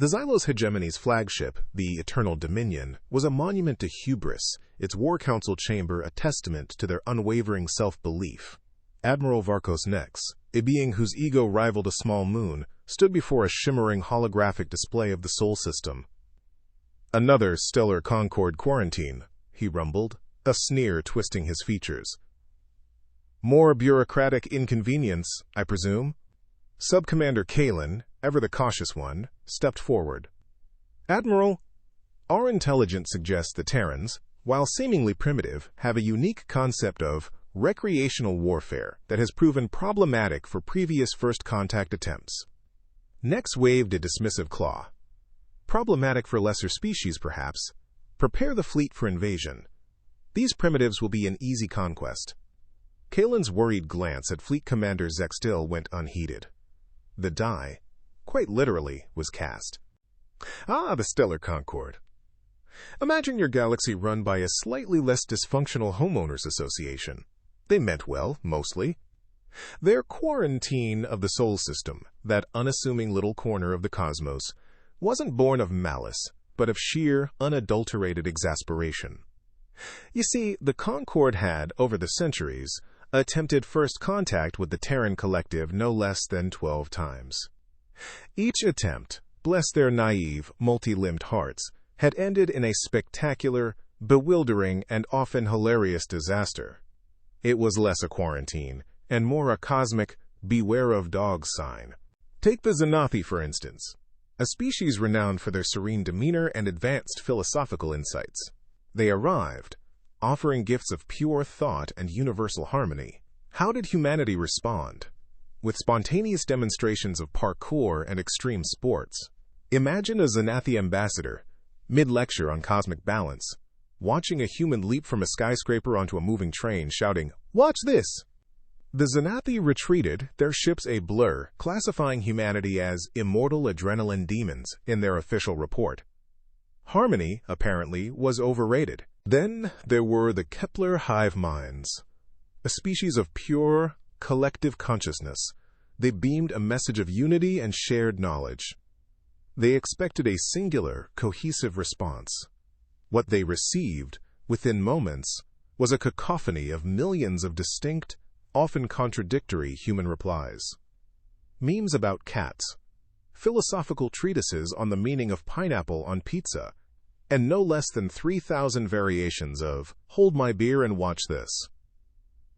The Xylos Hegemony's flagship, the Eternal Dominion, was a monument to hubris, its War Council chamber a testament to their unwavering self-belief. Admiral Varkos Nex, a being whose ego rivaled a small moon, stood before a shimmering holographic display of the Sol system. "Another stellar Concord quarantine," he rumbled, a sneer twisting his features. "More bureaucratic inconvenience, I presume?" Subcommander Kalen, ever the cautious one, stepped forward. "Admiral, our intelligence suggests the Terrans, while seemingly primitive, have a unique concept of recreational warfare that has proven problematic for previous first contact attempts." Nex waved a dismissive claw. "Problematic for lesser species, perhaps. Prepare the fleet for invasion. These primitives will be an easy conquest." Kalen's worried glance at Fleet Commander Zextil went unheeded. The die, quite literally, was cast. "Ah, the Stellar Concord. Imagine your galaxy run by a slightly less dysfunctional homeowners association. They meant well, mostly. Their quarantine of the Sol system, that unassuming little corner of the cosmos, wasn't born of malice, but of sheer, unadulterated exasperation. You see, the Concord had, over the centuries, attempted first contact with the Terran Collective no less than 12 times. Each attempt, bless their naive, multi-limbed hearts, had ended in a spectacular, bewildering, and often hilarious disaster. It was less a quarantine, and more a cosmic, beware of dogs sign. Take the Xanathi, for instance, a species renowned for their serene demeanor and advanced philosophical insights. They arrived, offering gifts of pure thought and universal harmony. How did humanity respond? With spontaneous demonstrations of parkour and extreme sports. Imagine a Xanathi ambassador, mid-lecture on cosmic balance, watching a human leap from a skyscraper onto a moving train, shouting, "Watch this!" The Xanathi retreated, their ships a blur, classifying humanity as immortal adrenaline demons in their official report. Harmony, apparently, was overrated. Then there were the Kepler hive minds, a species of pure, collective consciousness. They beamed a message of unity and shared knowledge. They expected a singular, cohesive response. What they received, within moments, was a cacophony of millions of distinct, often contradictory human replies. Memes about cats, philosophical treatises on the meaning of pineapple on pizza, and no less than 3,000 variations of "hold my beer and watch this."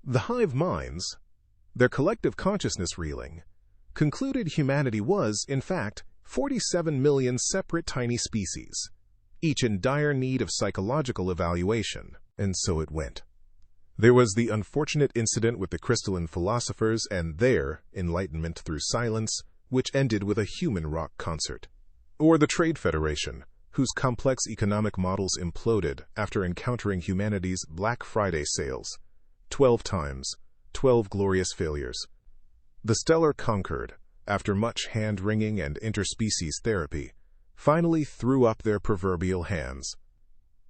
The hive minds, their collective consciousness reeling, concluded humanity was, in fact, 47 million separate tiny species, each in dire need of psychological evaluation, and so it went. There was the unfortunate incident with the crystalline philosophers and their enlightenment through silence, which ended with a human rock concert. Or the Trade Federation, whose complex economic models imploded after encountering humanity's Black Friday sales. 12 times, 12 glorious failures. The Stellar Concord, after much hand-wringing and interspecies therapy, finally threw up their proverbial hands.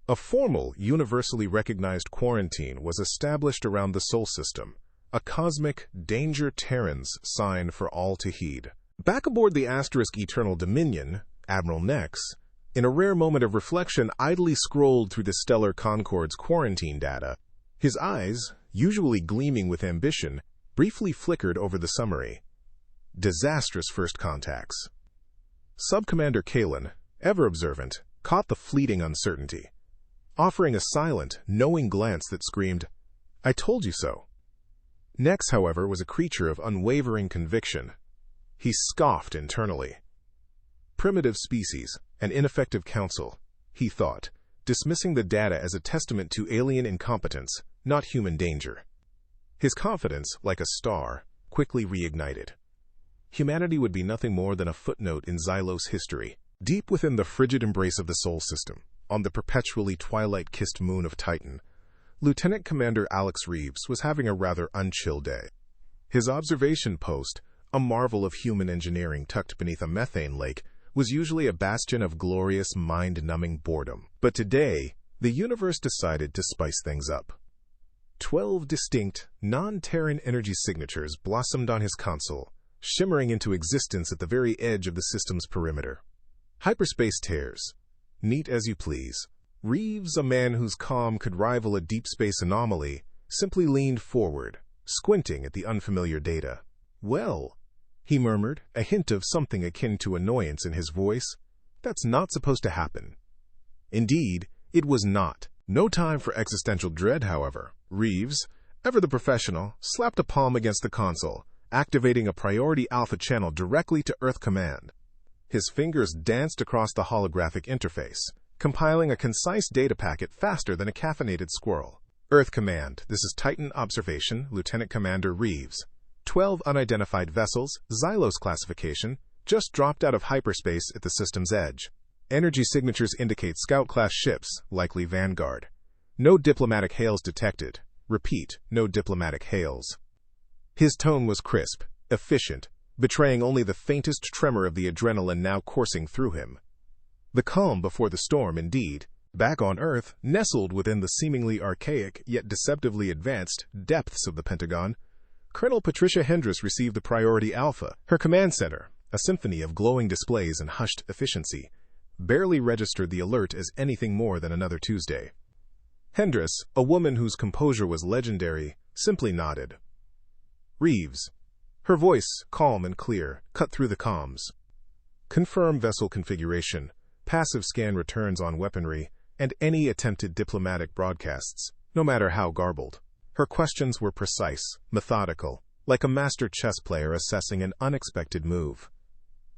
A formal, universally recognized quarantine was established around the Sol system, a cosmic danger Terrans sign for all to heed. Back aboard the asterisk Eternal Dominion, Admiral Nex, in a rare moment of reflection, idly scrolled through the Stellar Concord's quarantine data. His eyes, usually gleaming with ambition, briefly flickered over the summary. Disastrous first contacts. Subcommander Kalen, ever observant, caught the fleeting uncertainty, offering a silent, knowing glance that screamed, "I told you so." Nex, however, was a creature of unwavering conviction. He scoffed internally. Primitive species, an ineffective council, he thought, dismissing the data as a testament to alien incompetence, not human danger. His confidence, like a star, quickly reignited. Humanity would be nothing more than a footnote in Xylos history, deep within the frigid embrace of the Sol system. On the perpetually twilight-kissed moon of Titan, Lieutenant Commander Alex Reeves was having a rather unchill day. His observation post, a marvel of human engineering tucked beneath a methane lake, was usually a bastion of glorious, mind-numbing boredom. But today, the universe decided to spice things up. 12 distinct, non-Terran energy signatures blossomed on his console, shimmering into existence at the very edge of the system's perimeter. Hyperspace tears. Neat as you please. Reeves, a man whose calm could rival a deep space anomaly, simply leaned forward, squinting at the unfamiliar data. "Well," he murmured, a hint of something akin to annoyance in his voice, "that's not supposed to happen." Indeed, it was not. No time for existential dread, however. Reeves, ever the professional, slapped a palm against the console, activating a priority alpha channel directly to Earth Command. His fingers danced across the holographic interface, compiling a concise data packet faster than a caffeinated squirrel. "Earth Command, this is Titan Observation, Lieutenant Commander Reeves. 12 unidentified vessels, Xylos classification, just dropped out of hyperspace at the system's edge. Energy signatures indicate Scout-class ships, likely Vanguard. No diplomatic hails detected. Repeat, no diplomatic hails." His tone was crisp, efficient, betraying only the faintest tremor of the adrenaline now coursing through him. The calm before the storm, indeed. Back on Earth, nestled within the seemingly archaic yet deceptively advanced depths of the Pentagon, Colonel Patricia Hendress received the priority alpha. Her command center, a symphony of glowing displays and hushed efficiency, barely registered the alert as anything more than another Tuesday. Hendress, a woman whose composure was legendary, simply nodded. "Reeves." Her voice, calm and clear, cut through the comms. "Confirm vessel configuration, passive scan returns on weaponry, and any attempted diplomatic broadcasts, no matter how garbled." Her questions were precise, methodical, like a master chess player assessing an unexpected move.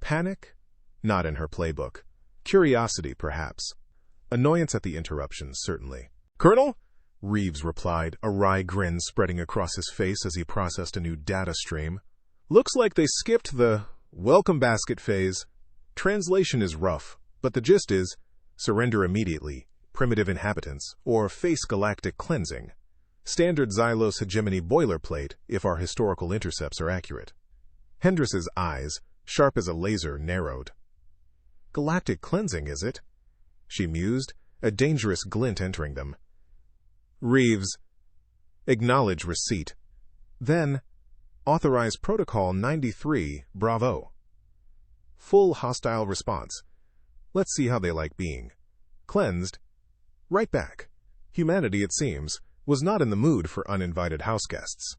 Panic? Not in her playbook. Curiosity, perhaps. Annoyance at the interruptions, certainly. "Colonel?" Reeves replied, a wry grin spreading across his face as he processed a new data stream. "Looks like they skipped the welcome basket phase. Translation is rough, but the gist is, surrender immediately, primitive inhabitants, or face galactic cleansing. Standard Xylos Hegemony boilerplate, if our historical intercepts are accurate." Hendress's eyes, sharp as a laser, narrowed. "Galactic cleansing, is it?" she mused, a dangerous glint entering them. Reeves, "Acknowledge receipt. Then, authorize Protocol 93, Bravo." Full hostile response. "Let's see how they like being cleansed." Right back. Humanity, it seems, was not in the mood for uninvited houseguests.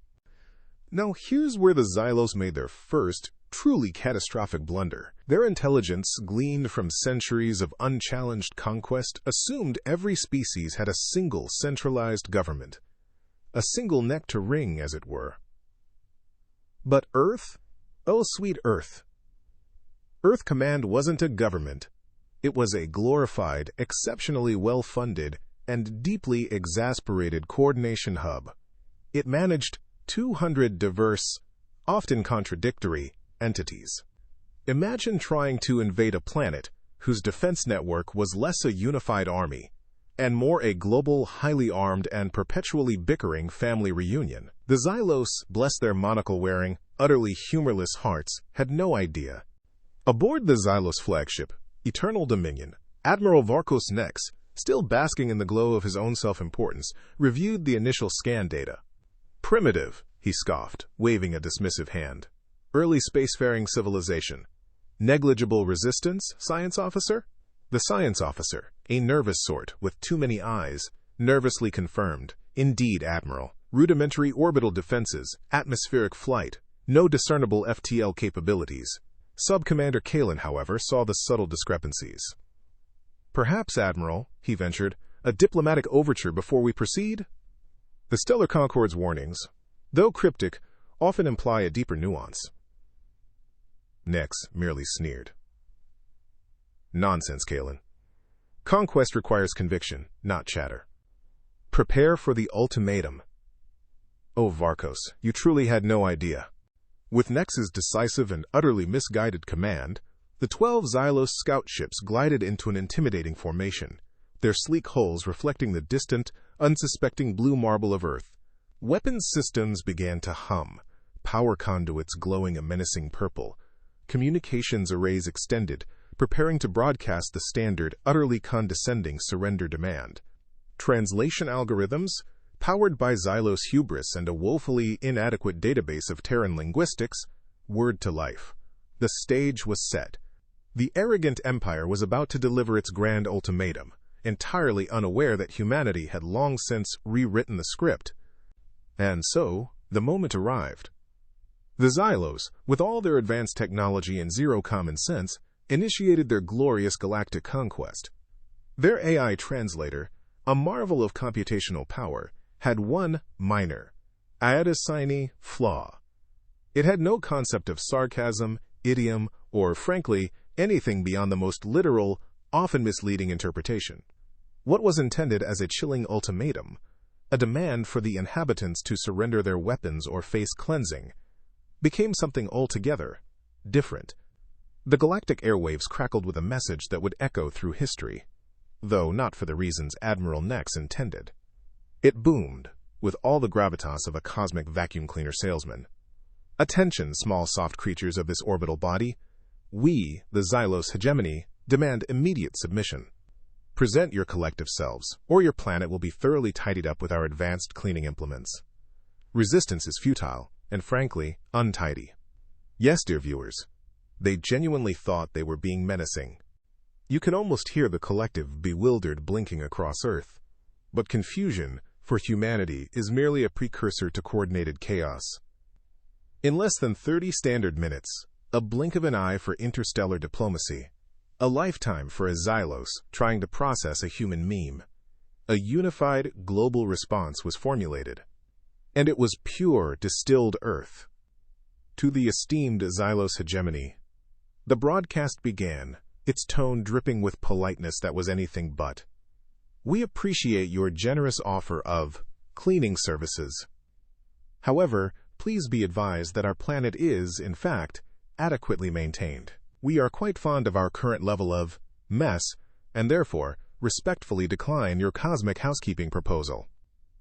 Now here's where the Xylos made their first, truly catastrophic blunder. Their intelligence, gleaned from centuries of unchallenged conquest, assumed every species had a single centralized government. A single neck to wring, as it were. But Earth? Oh, sweet Earth. Earth Command wasn't a government. It was a glorified, exceptionally well-funded, and deeply exasperated coordination hub. It managed 200 diverse, often contradictory, entities. Imagine trying to invade a planet whose defense network was less a unified army and more a global, highly armed, and perpetually bickering family reunion. The Xylos, bless their monocle-wearing, utterly humorless hearts, had no idea. Aboard the Xylos flagship, Eternal Dominion, Admiral Varkos Nex, still basking in the glow of his own self-importance, reviewed the initial scan data. "Primitive," he scoffed, waving a dismissive hand. "Early spacefaring civilization. Negligible resistance, science officer?" The science officer, a nervous sort with too many eyes, nervously confirmed. "Indeed, Admiral. Rudimentary orbital defenses, atmospheric flight, no discernible FTL capabilities." Sub-Commander Kalin, however, saw the subtle discrepancies. "Perhaps, Admiral," he ventured, "a diplomatic overture before we proceed?" The Stellar Concord's warnings, though cryptic, often imply a deeper nuance. Nex merely sneered. "Nonsense, Kalin. Conquest requires conviction, not chatter. Prepare for the ultimatum." Oh, Varkos, you truly had no idea. With Nex's decisive and utterly misguided command, the 12 Xylos scout ships glided into an intimidating formation, their sleek hulls reflecting the distant, unsuspecting blue marble of Earth. Weapons systems began to hum, power conduits glowing a menacing purple. Communications arrays extended, preparing to broadcast the standard, utterly condescending surrender demand. Translation algorithms, powered by Xylos hubris and a woefully inadequate database of Terran linguistics, whirred to life. The stage was set. The arrogant empire was about to deliver its grand ultimatum, entirely unaware that humanity had long since rewritten the script. And so, the moment arrived. The Xylos, with all their advanced technology and zero common sense, initiated their glorious galactic conquest. Their AI translator, a marvel of computational power, had one minor, iodocine flaw. It had no concept of sarcasm, idiom, or, frankly, anything beyond the most literal, often misleading interpretation. What was intended as a chilling ultimatum, a demand for the inhabitants to surrender their weapons or face cleansing, became something altogether different. The galactic airwaves crackled with a message that would echo through history, though not for the reasons Admiral Nex intended. It boomed, with all the gravitas of a cosmic vacuum cleaner salesman. Attention, small soft creatures of this orbital body. We, the Xylos Hegemony, demand immediate submission. Present your collective selves, or your planet will be thoroughly tidied up with our advanced cleaning implements. Resistance is futile, and frankly, untidy. Yes, dear viewers, they genuinely thought they were being menacing. You can almost hear the collective bewildered blinking across Earth. But confusion, for humanity, is merely a precursor to coordinated chaos. In less than 30 standard minutes, a blink of an eye for interstellar diplomacy, a lifetime for a Xylos trying to process a human meme, a unified global response was formulated. And it was pure, distilled Earth. To the esteemed Xylos Hegemony, the broadcast began, its tone dripping with politeness that was anything but. We appreciate your generous offer of cleaning services. However, please be advised that our planet is, in fact, adequately maintained. We are quite fond of our current level of mess, and therefore respectfully decline your cosmic housekeeping proposal.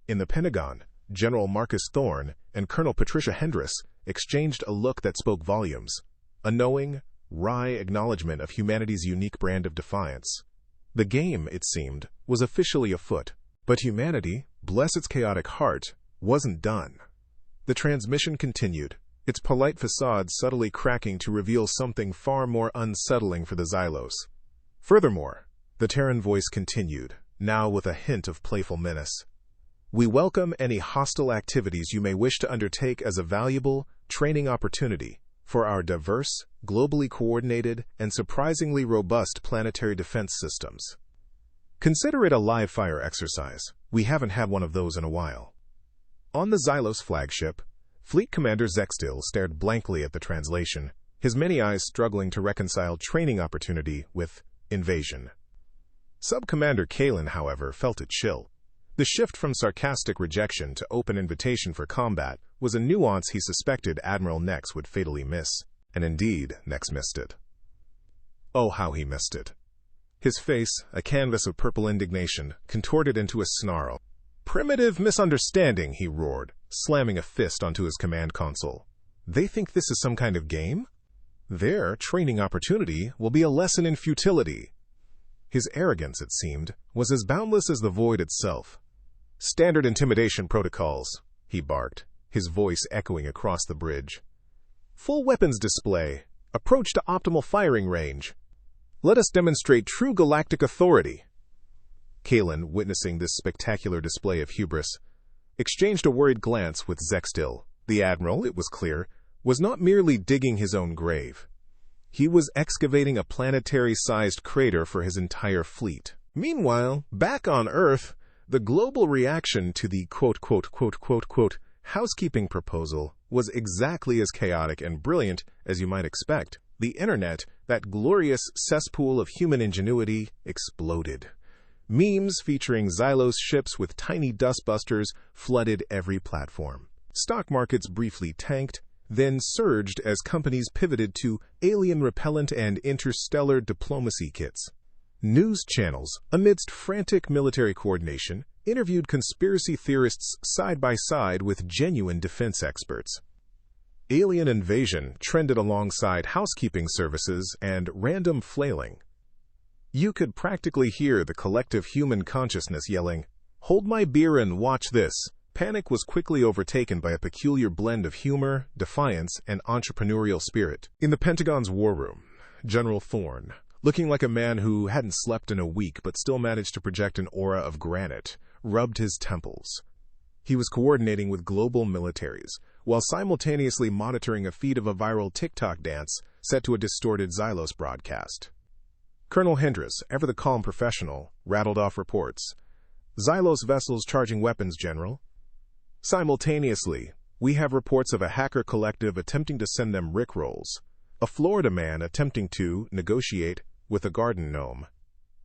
In the Pentagon, General Marcus Thorne and Colonel Patricia Hendricks exchanged a look that spoke volumes, a knowing, wry acknowledgement of humanity's unique brand of defiance. The game, it seemed, was officially afoot, but humanity, bless its chaotic heart, wasn't done. The transmission continued, its polite facade subtly cracking to reveal something far more unsettling for the Xylos. Furthermore, the Terran voice continued, now with a hint of playful menace. We welcome any hostile activities you may wish to undertake as a valuable training opportunity for our diverse, globally coordinated, and surprisingly robust planetary defense systems. Consider it a live-fire exercise. We haven't had one of those in a while. On the Xylos flagship, Fleet Commander Xylos stared blankly at the translation, his many eyes struggling to reconcile training opportunity with invasion. Sub-Commander Kalen, however, felt a chill. The shift from sarcastic rejection to open invitation for combat was a nuance he suspected Admiral Nex would fatally miss. And indeed, Nex missed it. Oh, how he missed it. His face, a canvas of purple indignation, contorted into a snarl. Primitive misunderstanding, he roared, slamming a fist onto his command console. They think this is some kind of game? Their training opportunity will be a lesson in futility. His arrogance, it seemed, was as boundless as the void itself. Standard intimidation protocols, he barked, his voice echoing across the bridge. Full weapons display. Approach to optimal firing range. Let us demonstrate true galactic authority. Kalen, witnessing this spectacular display of hubris, exchanged a worried glance with Xylos. The Admiral, it was clear, was not merely digging his own grave. He was excavating a planetary-sized crater for his entire fleet. Meanwhile, back on Earth, the global reaction to the quote-quote-quote-quote-quote housekeeping proposal was exactly as chaotic and brilliant as you might expect. The internet, that glorious cesspool of human ingenuity, exploded. Memes featuring Xylos ships with tiny dustbusters flooded every platform. Stock markets briefly tanked, then surged as companies pivoted to alien repellent and interstellar diplomacy kits. News channels, amidst frantic military coordination, interviewed conspiracy theorists side by side with genuine defense experts. Alien invasion trended alongside housekeeping services and random flailing. You could practically hear the collective human consciousness yelling, "Hold my beer and watch this." Panic was quickly overtaken by a peculiar blend of humor, defiance, and entrepreneurial spirit. In the Pentagon's war room, General Thorn, looking like a man who hadn't slept in a week but still managed to project an aura of granite, rubbed his temples. He was coordinating with global militaries, while simultaneously monitoring a feed of a viral TikTok dance set to a distorted Xylos broadcast. Colonel Hendris, ever the calm professional, rattled off reports. Xylos vessels charging weapons, General. Simultaneously, we have reports of a hacker collective attempting to send them rickrolls, a Florida man attempting to negotiate with a garden gnome,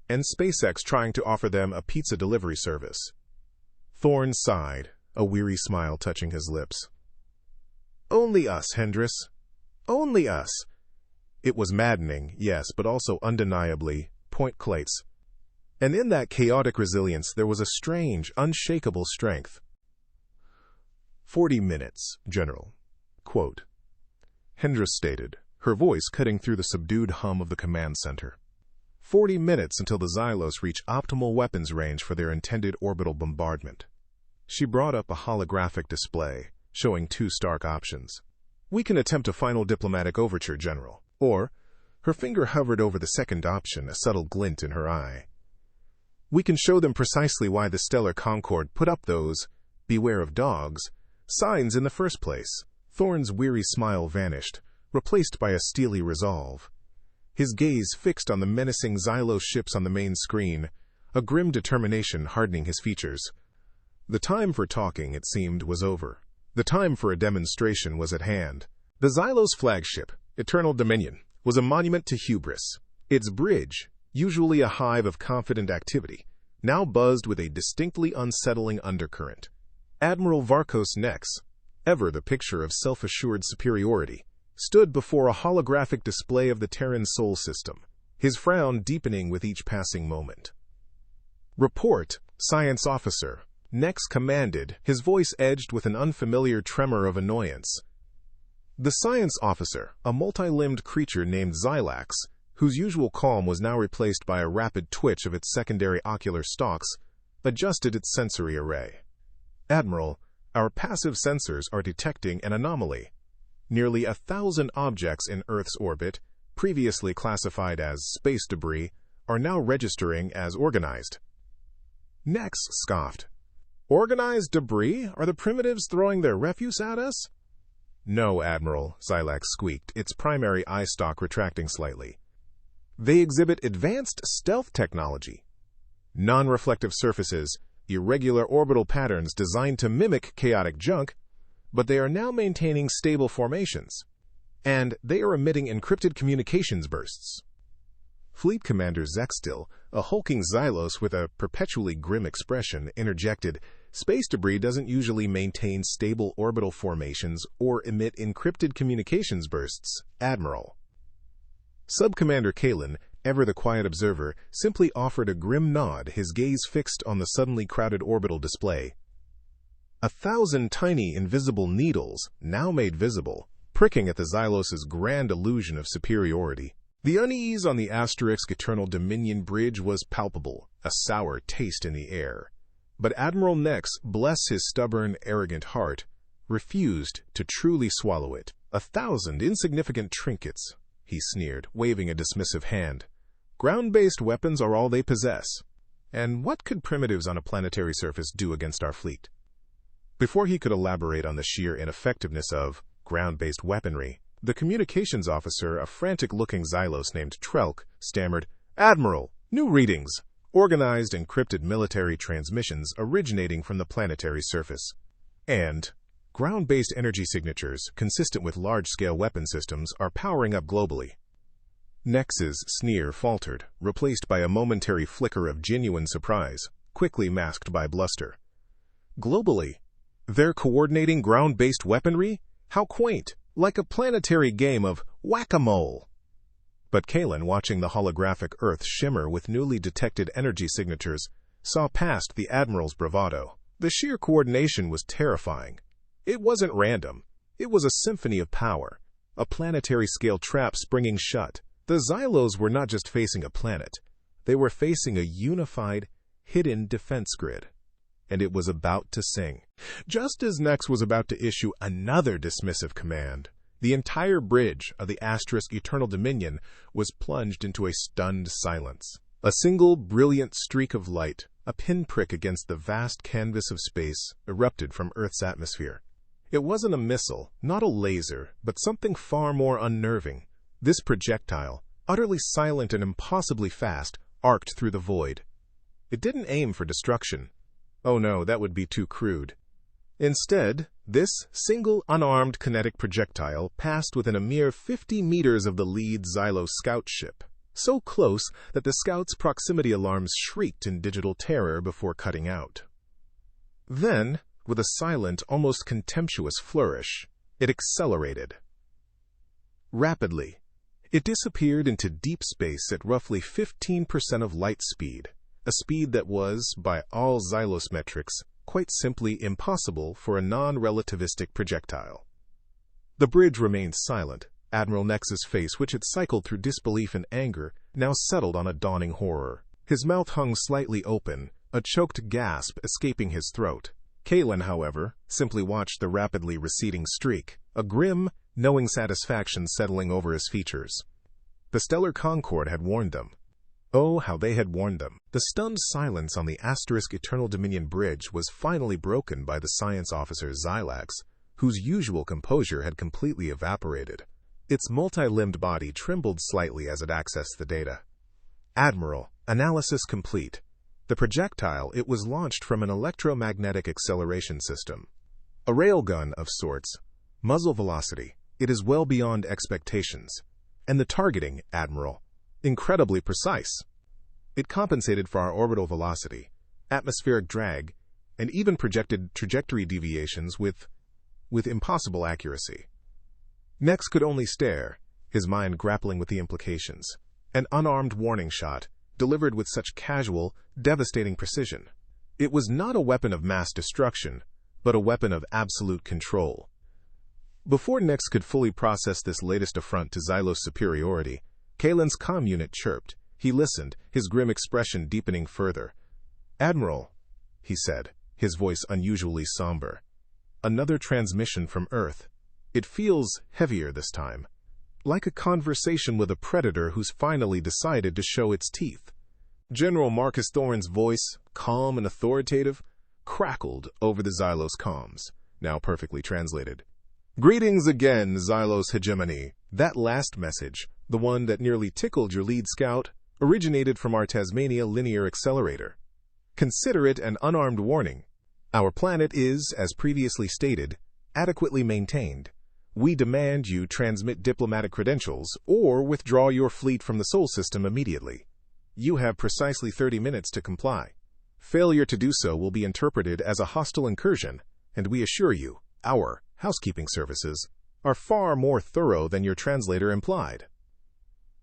and SpaceX trying to offer them a pizza delivery service. Thorn sighed, a weary smile touching his lips. Only us, Hendris. Only us. It was maddening, yes, but also undeniably point clates. And in that chaotic resilience there was a strange, unshakable strength. 40 minutes, General. Quote. Hendris stated, her voice cutting through the subdued hum of the command center. 40 minutes until the Xylos reach optimal weapons range for their intended orbital bombardment. She brought up a holographic display, showing two stark options. We can attempt a final diplomatic overture, General. Or, her finger hovered over the second option, a subtle glint in her eye. We can show them precisely why the Stellar Concord put up those, beware of dogs, signs in the first place. Thorn's weary smile vanished, replaced by a steely resolve. His gaze fixed on the menacing Xylos ships on the main screen, a grim determination hardening his features. The time for talking, it seemed, was over. The time for a demonstration was at hand. The Xylos flagship, Eternal Dominion, was a monument to hubris. Its bridge, usually a hive of confident activity, now buzzed with a distinctly unsettling undercurrent. Admiral Varkos Nex, ever the picture of self-assured superiority, stood before a holographic display of the Terran Sol system, his frown deepening with each passing moment. Report, Science Officer, Nex commanded, his voice edged with an unfamiliar tremor of annoyance. The science officer, a multi-limbed creature named Xylax, whose usual calm was now replaced by a rapid twitch of its secondary ocular stalks, adjusted its sensory array. Admiral, our passive sensors are detecting an anomaly. Nearly 1,000 objects in Earth's orbit, previously classified as space debris, are now registering as organized. Nex scoffed. Organized debris? Are the primitives throwing their refuse at us? No, Admiral, Xylax squeaked, its primary eye stalk retracting slightly. They exhibit advanced stealth technology. Non-reflective surfaces, irregular orbital patterns designed to mimic chaotic junk, but they are now maintaining stable formations. And they are emitting encrypted communications bursts. Fleet Commander Zextil, a hulking Xylos with a perpetually grim expression, interjected, space debris doesn't usually maintain stable orbital formations or emit encrypted communications bursts, Admiral. Sub-Commander Kalen, ever the quiet observer, simply offered a grim nod, his gaze fixed on the suddenly crowded orbital display. 1,000 tiny invisible needles, now made visible, pricking at the Xylos' grand illusion of superiority. The unease on the asterisk Eternal Dominion bridge was palpable, a sour taste in the air. But Admiral Nex, bless his stubborn, arrogant heart, refused to truly swallow it. 1,000 insignificant trinkets, he sneered, waving a dismissive hand. Ground-based weapons are all they possess. And what could primitives on a planetary surface do against our fleet? Before he could elaborate on the sheer ineffectiveness of ground-based weaponry, the communications officer, a frantic-looking Xylos named Trelk, stammered, Admiral, new readings, organized encrypted military transmissions originating from the planetary surface, and ground-based energy signatures consistent with large-scale weapon systems are powering up globally. Nex's sneer faltered, replaced by a momentary flicker of genuine surprise, quickly masked by bluster. Globally? They're coordinating ground-based weaponry? How quaint! Like a planetary game of whack-a-mole. But Kalen, watching the holographic Earth shimmer with newly detected energy signatures, saw past the Admiral's bravado. The sheer coordination was terrifying. It wasn't random. It was a symphony of power, a planetary-scale trap springing shut. The Xylos were not just facing a planet. They were facing a unified, hidden defense grid. And it was about to sing. Just as Nex was about to issue another dismissive command, The entire bridge of the Eternal Dominion was plunged into a stunned silence. A single brilliant streak of light, a pinprick against the vast canvas of space, erupted from Earth's atmosphere. It wasn't a missile, not a laser, but something far more unnerving. This projectile, utterly silent and impossibly fast, arced through the void. It didn't aim for destruction. Oh no, that would be too crude. Instead, this single unarmed kinetic projectile passed within a mere 50 meters of the lead Xylos scout ship, so close that the scout's proximity alarms shrieked in digital terror before cutting out. Then, with a silent, almost contemptuous flourish, it accelerated. Rapidly, it disappeared into deep space at roughly 15% of light speed, a speed that was, by all Xylos metrics, quite simply impossible for a non-relativistic projectile. The bridge remained silent. Admiral Nex's face, which had cycled through disbelief and anger, now settled on a dawning horror. His mouth hung slightly open, a choked gasp escaping his throat. Kalen, however, simply watched the rapidly receding streak, a grim, knowing satisfaction settling over his features. The Stellar Concord had warned them. Oh, how they had warned them. The stunned silence on the Eternal Dominion bridge was finally broken by the science officer Xylax, whose usual composure had completely evaporated. Its multi-limbed body trembled slightly as it accessed the data. Admiral, analysis complete. The projectile, it was launched from an electromagnetic acceleration system. A railgun of sorts. Muzzle velocity. It is well beyond expectations. And the targeting, Admiral. Incredibly precise. It compensated for our orbital velocity, atmospheric drag, and even projected trajectory deviations with impossible accuracy. Nex could only stare, his mind grappling with the implications. An unarmed warning shot, delivered with such casual, devastating precision. It was not a weapon of mass destruction, but a weapon of absolute control. Before Nex could fully process this latest affront to Xylos' superiority, Kalen's comm unit chirped. He listened, his grim expression deepening further. "Admiral," he said, his voice unusually somber. "Another transmission from Earth. It feels heavier this time, like a conversation with a predator who's finally decided to show its teeth." General Marcus Thorne's voice, calm and authoritative, crackled over the Xylos comms, now perfectly translated. "Greetings again, Xylos Hegemony. That last message, the one that nearly tickled your lead scout, originated from our Tasmania linear accelerator. Consider it an unarmed warning. Our planet is, as previously stated, adequately maintained. We demand you transmit diplomatic credentials or withdraw your fleet from the Sol system immediately. You have precisely 30 minutes to comply. Failure to do so will be interpreted as a hostile incursion, and we assure you, our housekeeping services are far more thorough than your translator implied."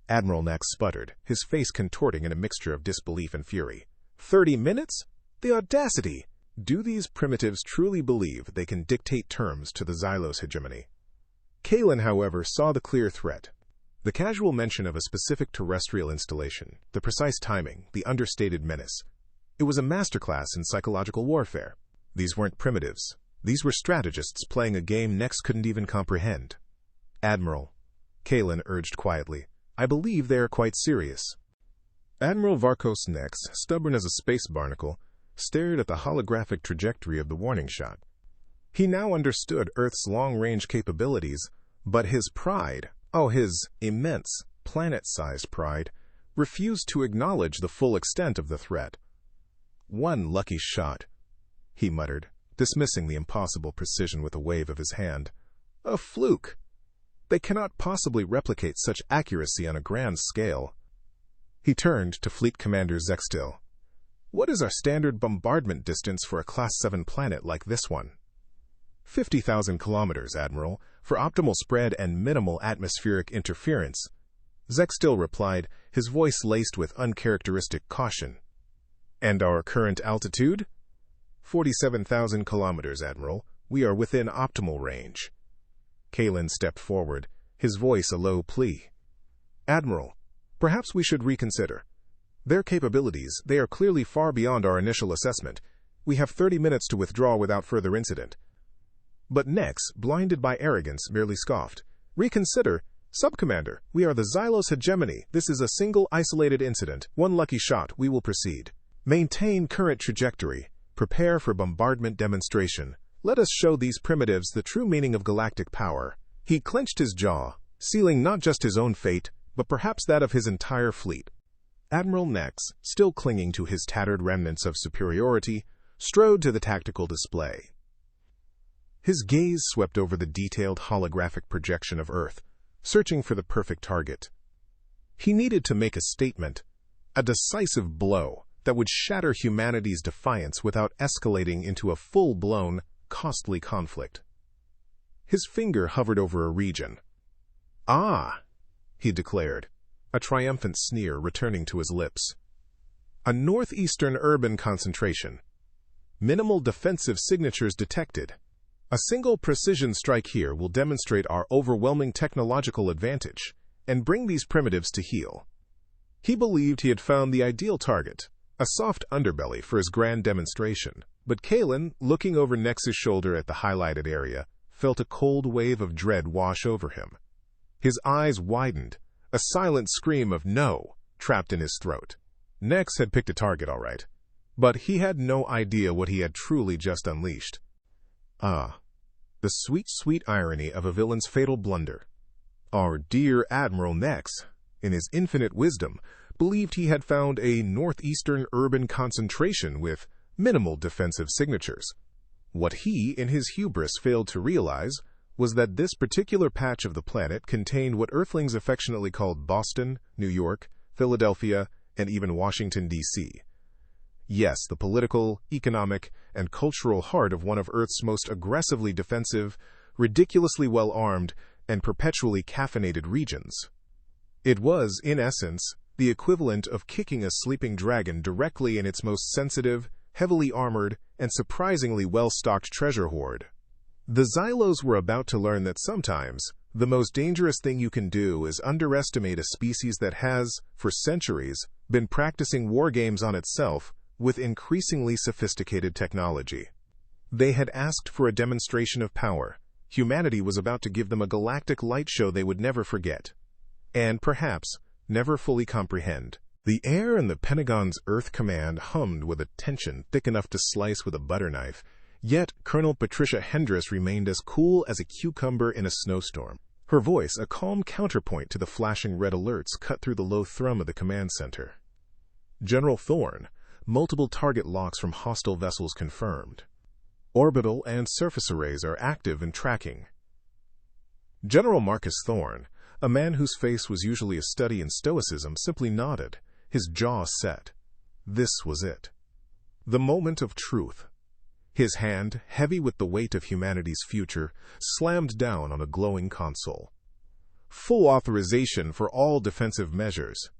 Admiral Nex sputtered, his face contorting in a mixture of disbelief and fury. 30 minutes? The audacity! Do these primitives truly believe they can dictate terms to the Xylos hegemony? Kalen, however, saw the clear threat. The casual mention of a specific terrestrial installation, the precise timing, the understated menace. It was a masterclass in psychological warfare. These weren't primitives. These were strategists playing a game Nex couldn't even comprehend. "Admiral," Kalen urged quietly, "I believe they are quite serious." Admiral Varkos Nex, stubborn as a space barnacle, stared at the holographic trajectory of the warning shot. He now understood Earth's long-range capabilities, but his pride, his immense, planet-sized pride, refused to acknowledge the full extent of the threat. "One lucky shot," he muttered, dismissing the impossible precision with a wave of his hand. "A fluke. They cannot possibly replicate such accuracy on a grand scale." He turned to Fleet Commander Zextil. "What is our standard bombardment distance for a Class 7 planet like this one?" 50,000 kilometers, Admiral, for optimal spread and minimal atmospheric interference," Zextil replied, his voice laced with uncharacteristic caution. "And our current altitude?" 47,000 kilometers, Admiral. We are within optimal range." Kalen stepped forward, his voice a low plea. "Admiral, perhaps we should reconsider. Their capabilities, they are clearly far beyond our initial assessment. We have 30 minutes to withdraw without further incident." But Nex, blinded by arrogance, merely scoffed. Reconsider. Subcommander, we are the Xylos Hegemony. This is a single isolated incident. One lucky shot, we will proceed. Maintain current trajectory. Prepare for bombardment demonstration. Let us show these primitives the true meaning of galactic power. He clenched his jaw, sealing not just his own fate, but perhaps that of his entire fleet. Admiral Nex, still clinging to his tattered remnants of superiority, strode to the tactical display. His gaze swept over the detailed holographic projection of Earth, searching for the perfect target. He needed to make a statement, a decisive blow that would shatter humanity's defiance without escalating into a full-blown, costly conflict. His finger hovered over a region. "Ah," he declared, a triumphant sneer returning to his lips. "A northeastern urban concentration. Minimal defensive signatures detected. A single precision strike here will demonstrate our overwhelming technological advantage and bring these primitives to heel." He believed he had found the ideal target, a soft underbelly for his grand demonstration. But Kalen, looking over Nex's shoulder at the highlighted area, felt a cold wave of dread wash over him. His eyes widened, a silent scream of "no" trapped in his throat. Nex had picked a target, all right, but he had no idea what he had truly just unleashed. Ah, the sweet, sweet irony of a villain's fatal blunder. Our dear Admiral Nex, in his infinite wisdom, believed he had found a northeastern urban concentration with minimal defensive signatures. What he, in his hubris, failed to realize was that this particular patch of the planet contained what Earthlings affectionately called Boston, New York, Philadelphia, and even Washington, D.C. Yes, the political, economic, and cultural heart of one of Earth's most aggressively defensive, ridiculously well-armed, and perpetually caffeinated regions. It was, in essence, the equivalent of kicking a sleeping dragon directly in its most sensitive, heavily armored, and surprisingly well-stocked treasure hoard. The Xylos were about to learn that sometimes the most dangerous thing you can do is underestimate a species that has, for centuries, been practicing war games on itself with increasingly sophisticated technology. They had asked for a demonstration of power. Humanity was about to give them a galactic light show they would never forget, and perhaps never fully comprehend. The air in the Pentagon's Earth Command hummed with a tension thick enough to slice with a butter knife, yet Colonel Patricia Hendress remained as cool as a cucumber in a snowstorm. Her voice, a calm counterpoint to the flashing red alerts, cut through the low thrum of the command center. "General Thorne, multiple target locks from hostile vessels confirmed. Orbital and surface arrays are active and tracking." General Marcus Thorne, a man whose face was usually a study in stoicism, simply nodded, his jaw set. This was it. The moment of truth. His hand, heavy with the weight of humanity's future, slammed down on a glowing console. "Full authorization for all defensive measures,"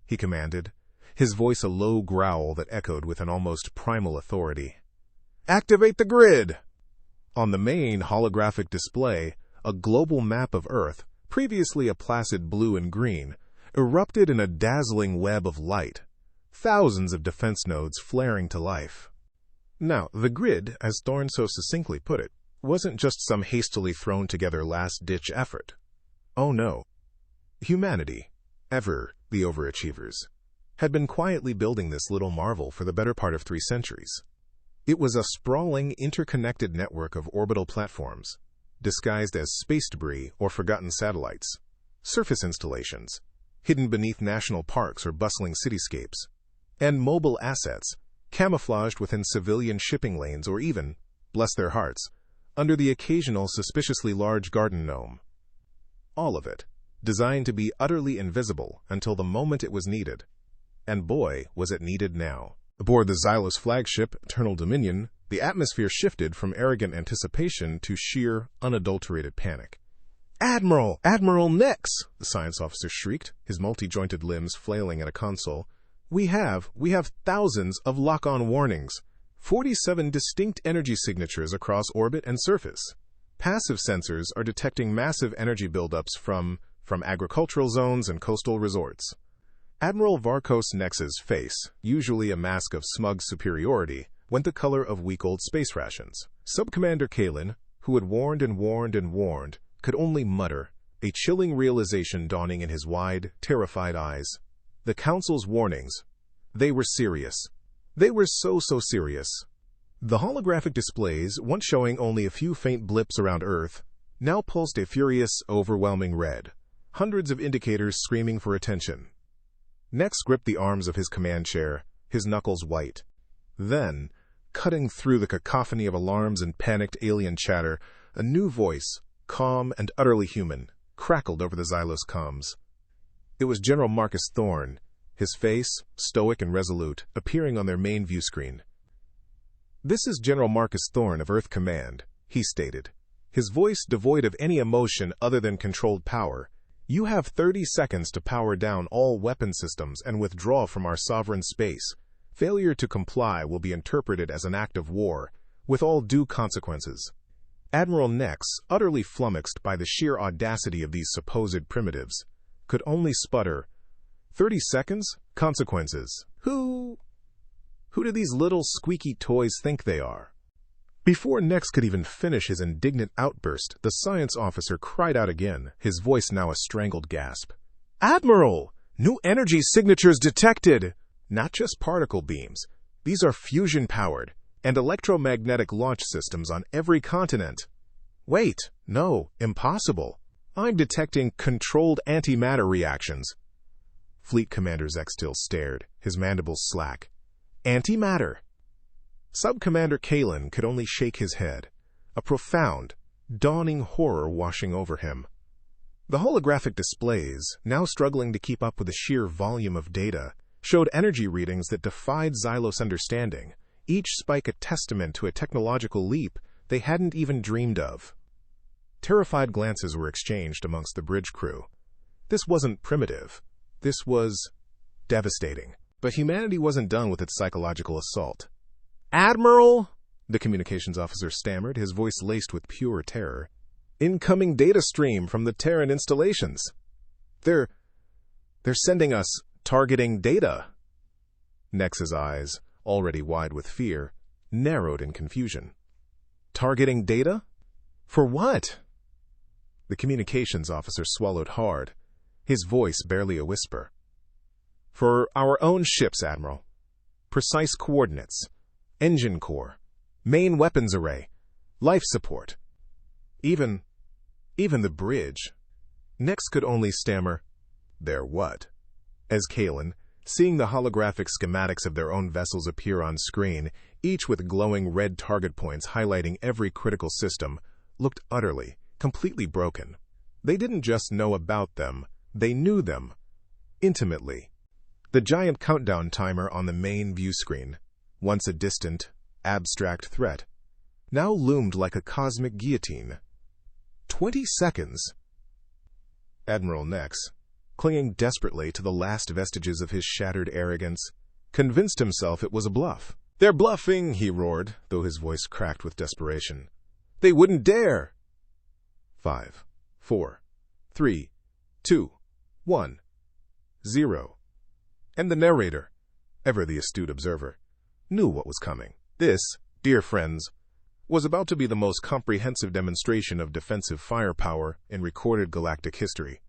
he commanded, his voice a low growl that echoed with an almost primal authority. "Activate the grid!" On the main holographic display, a global map of Earth, previously a placid blue and green, erupted in a dazzling web of light, thousands of defense nodes flaring to life. Now, the grid, as Thorne so succinctly put it, wasn't just some hastily thrown-together last-ditch effort. Oh no. Humanity, ever the overachievers, had been quietly building this little marvel for the better part of 3 centuries. It was a sprawling, interconnected network of orbital platforms, disguised as space debris or forgotten satellites, surface installations, hidden beneath national parks or bustling cityscapes, and mobile assets, camouflaged within civilian shipping lanes or even, bless their hearts, under the occasional suspiciously large garden gnome. All of it, designed to be utterly invisible until the moment it was needed. And boy, was it needed now. Aboard the Xylos flagship, Eternal Dominion, the atmosphere shifted from arrogant anticipation to sheer, unadulterated panic. "Admiral! Admiral Nex!" the science officer shrieked, his multi-jointed limbs flailing at a console. We have thousands of lock-on warnings, 47 distinct energy signatures across orbit and surface. Passive sensors are detecting massive energy buildups from agricultural zones and coastal resorts." Admiral Varkos Nex's face, usually a mask of smug superiority, went the color of week-old space rations. Subcommander Kalen, who had warned and warned and warned, could only mutter, a chilling realization dawning in his wide, terrified eyes. The Council's warnings. They were serious. They were so serious. The holographic displays, once showing only a few faint blips around Earth, now pulsed a furious, overwhelming red. Hundreds of indicators screaming for attention. Nex gripped the arms of his command chair, his knuckles white. Then, cutting through the cacophony of alarms and panicked alien chatter, a new voice, calm and utterly human, crackled over the Xylos comms. It was General Marcus Thorne, his face, stoic and resolute, appearing on their main view screen. "This is General Marcus Thorne of Earth Command," he stated, his voice devoid of any emotion other than controlled power. "You have 30 seconds to power down all weapon systems and withdraw from our sovereign space. Failure to comply will be interpreted as an act of war, with all due consequences." Admiral Nex, utterly flummoxed by the sheer audacity of these supposed primitives, could only sputter, "30 seconds? Consequences? Who do these little squeaky toys think they are?" Before Nex could even finish his indignant outburst, the science officer cried out again, his voice now a strangled gasp. "Admiral! New energy signatures detected! Not just particle beams. These are fusion-powered, and electromagnetic launch systems on every continent. Wait, no, impossible. I'm detecting controlled antimatter reactions." Fleet Commander Zextil stared, his mandibles slack. "Antimatter?" Sub-Commander Kalen could only shake his head, a profound, dawning horror washing over him. The holographic displays, now struggling to keep up with the sheer volume of data, showed energy readings that defied Xylos understanding, each spike a testament to a technological leap they hadn't even dreamed of. Terrified glances were exchanged amongst the bridge crew. This wasn't primitive. This was devastating. But humanity wasn't done with its psychological assault. "Admiral," the communications officer stammered, his voice laced with pure terror. "Incoming data stream from the Terran installations. They're sending us targeting data." Nex's eyes, already wide with fear, narrowed in confusion. "Targeting data? For what?" The communications officer swallowed hard, his voice barely a whisper. "For our own ships, Admiral. Precise coordinates. Engine core. Main weapons array. Life support. Even the bridge." Nex could only stammer, "Their what?" As Kalen, seeing the holographic schematics of their own vessels appear on screen, each with glowing red target points highlighting every critical system, looked utterly, completely broken. They didn't just know about them, they knew them. Intimately. The giant countdown timer on the main view screen, once a distant, abstract threat, now loomed like a cosmic guillotine. 20 seconds. Admiral Nex, clinging desperately to the last vestiges of his shattered arrogance, convinced himself it was a bluff. "They're bluffing," he roared, though his voice cracked with desperation. "They wouldn't dare!" 5, 4, 3, 2, 1, 0. And the narrator, ever the astute observer, knew what was coming. This, dear friends, was about to be the most comprehensive demonstration of defensive firepower in recorded galactic history.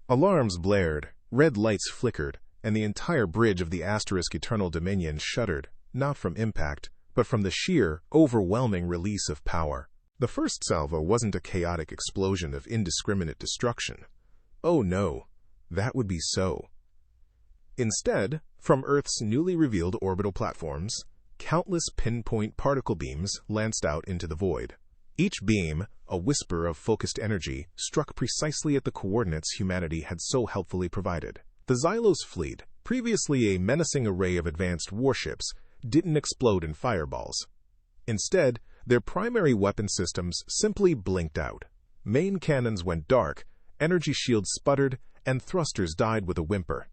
Alarms blared, red lights flickered, and the entire bridge of the asterisk Eternal Dominion shuddered, not from impact, but from the sheer, overwhelming release of power. The first salvo wasn't a chaotic explosion of indiscriminate destruction. Oh no, that would be so. Instead, from Earth's newly revealed orbital platforms, countless pinpoint particle beams lanced out into the void. Each beam, a whisper of focused energy, struck precisely at the coordinates humanity had so helpfully provided. The Xylos fleet, previously a menacing array of advanced warships, didn't explode in fireballs. Instead, their primary weapon systems simply blinked out. Main cannons went dark, energy shields sputtered, and thrusters died with a whimper.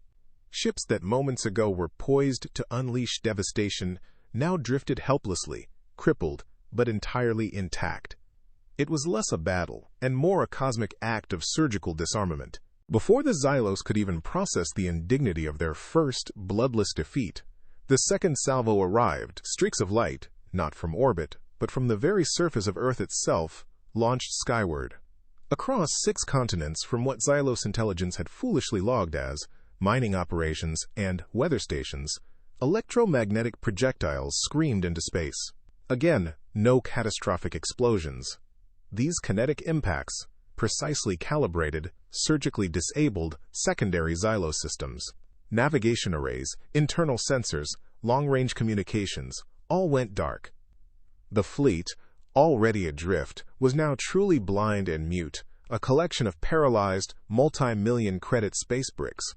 Ships that moments ago were poised to unleash devastation now drifted helplessly, crippled, but entirely intact. It was less a battle, and more a cosmic act of surgical disarmament. Before the Xylos could even process the indignity of their first bloodless defeat, the second salvo arrived, streaks of light, not from orbit, but from the very surface of Earth itself, launched skyward. Across 6 continents from what Xylos intelligence had foolishly logged as mining operations and weather stations, electromagnetic projectiles screamed into space. Again, no catastrophic explosions. These kinetic impacts, precisely calibrated, surgically disabled secondary Xylos systems. Navigation arrays, internal sensors, long-range communications, all went dark. The fleet, already adrift, was now truly blind and mute, a collection of paralyzed, multi-million credit space bricks.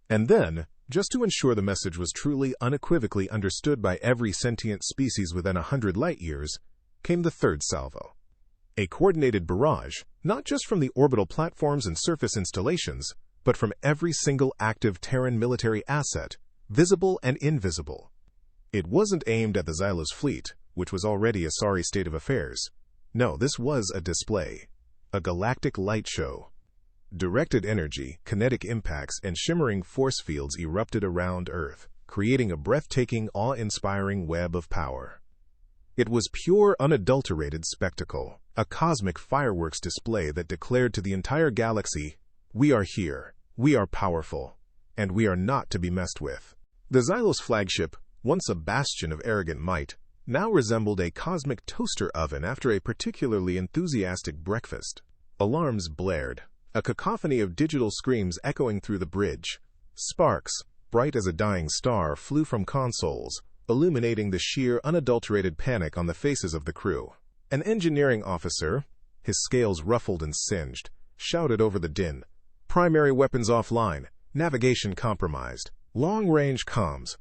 And then, just to ensure the message was truly unequivocally understood by every sentient species within 100 light-years, came the third salvo. A coordinated barrage, not just from the orbital platforms and surface installations, but from every single active Terran military asset, visible and invisible. It wasn't aimed at the Xylos fleet, which was already a sorry state of affairs. No, this was a display. A galactic light show. Directed energy, kinetic impacts, and shimmering force fields erupted around Earth, creating a breathtaking, awe-inspiring web of power. It was pure, unadulterated spectacle, a cosmic fireworks display that declared to the entire galaxy, "We are here, we are powerful, and we are not to be messed with." The Xylos flagship, once a bastion of arrogant might, now resembled a cosmic toaster oven after a particularly enthusiastic breakfast. Alarms blared, a cacophony of digital screams echoing through the bridge. Sparks, bright as a dying star, flew from consoles, illuminating the sheer, unadulterated panic on the faces of the crew. An engineering officer, his scales ruffled and singed, shouted over the din, "Primary weapons offline, navigation compromised, long-range comms."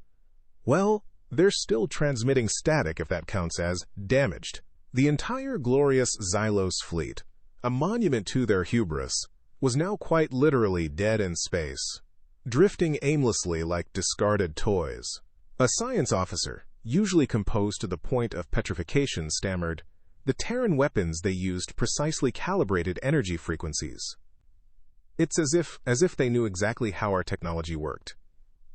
Well, they're still transmitting static if that counts as damaged. The entire glorious Xylos fleet, a monument to their hubris, was now quite literally dead in space, drifting aimlessly like discarded toys. A science officer, usually composed to the point of petrification, stammered, "The Terran weapons they used precisely calibrated energy frequencies." It's as if they knew exactly how our technology worked.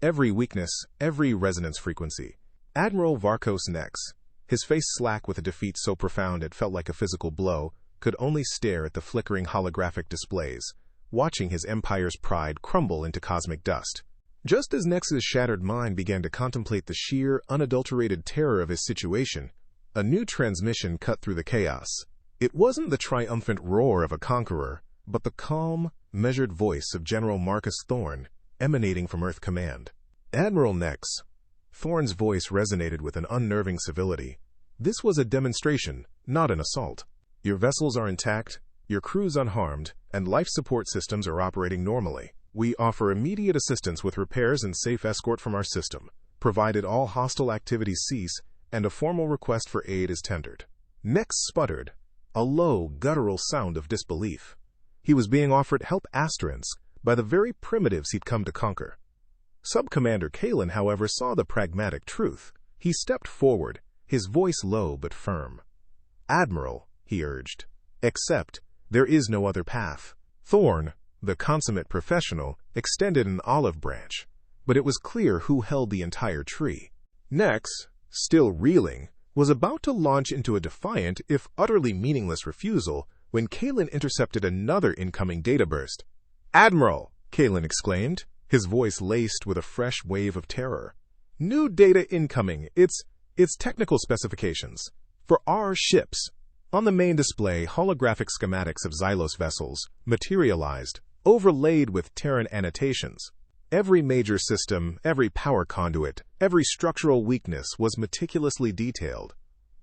Every weakness, every resonance frequency. Admiral Varkos Nex, his face slack with a defeat so profound it felt like a physical blow, could only stare at the flickering holographic displays, watching his empire's pride crumble into cosmic dust. Just as Nex's shattered mind began to contemplate the sheer, unadulterated terror of his situation, a new transmission cut through the chaos. It wasn't the triumphant roar of a conqueror, but the calm, measured voice of General Marcus Thorn, emanating from Earth Command. "Admiral Nex." Thorn's voice resonated with an unnerving civility. "This was a demonstration, not an assault. Your vessels are intact, your crews unharmed, and life support systems are operating normally. We offer immediate assistance with repairs and safe escort from our system, provided all hostile activities cease and a formal request for aid is tendered." Nex sputtered, a low, guttural sound of disbelief. He was being offered help asterisk by the very primitives he'd come to conquer. Sub-Commander Kalen, however, saw the pragmatic truth. He stepped forward, his voice low but firm. "Admiral," he urged, "accept, there is no other path." Thorn, the consummate professional, extended an olive branch, but it was clear who held the entire tree. Nex, still reeling, was about to launch into a defiant, if utterly meaningless refusal, when Kalen intercepted another incoming data burst. "Admiral!" Kalen exclaimed, his voice laced with a fresh wave of terror. "New data incoming. It's technical specifications. For our ships." On the main display, holographic schematics of Xylos vessels materialized, overlaid with Terran annotations. Every major system, every power conduit, every structural weakness was meticulously detailed.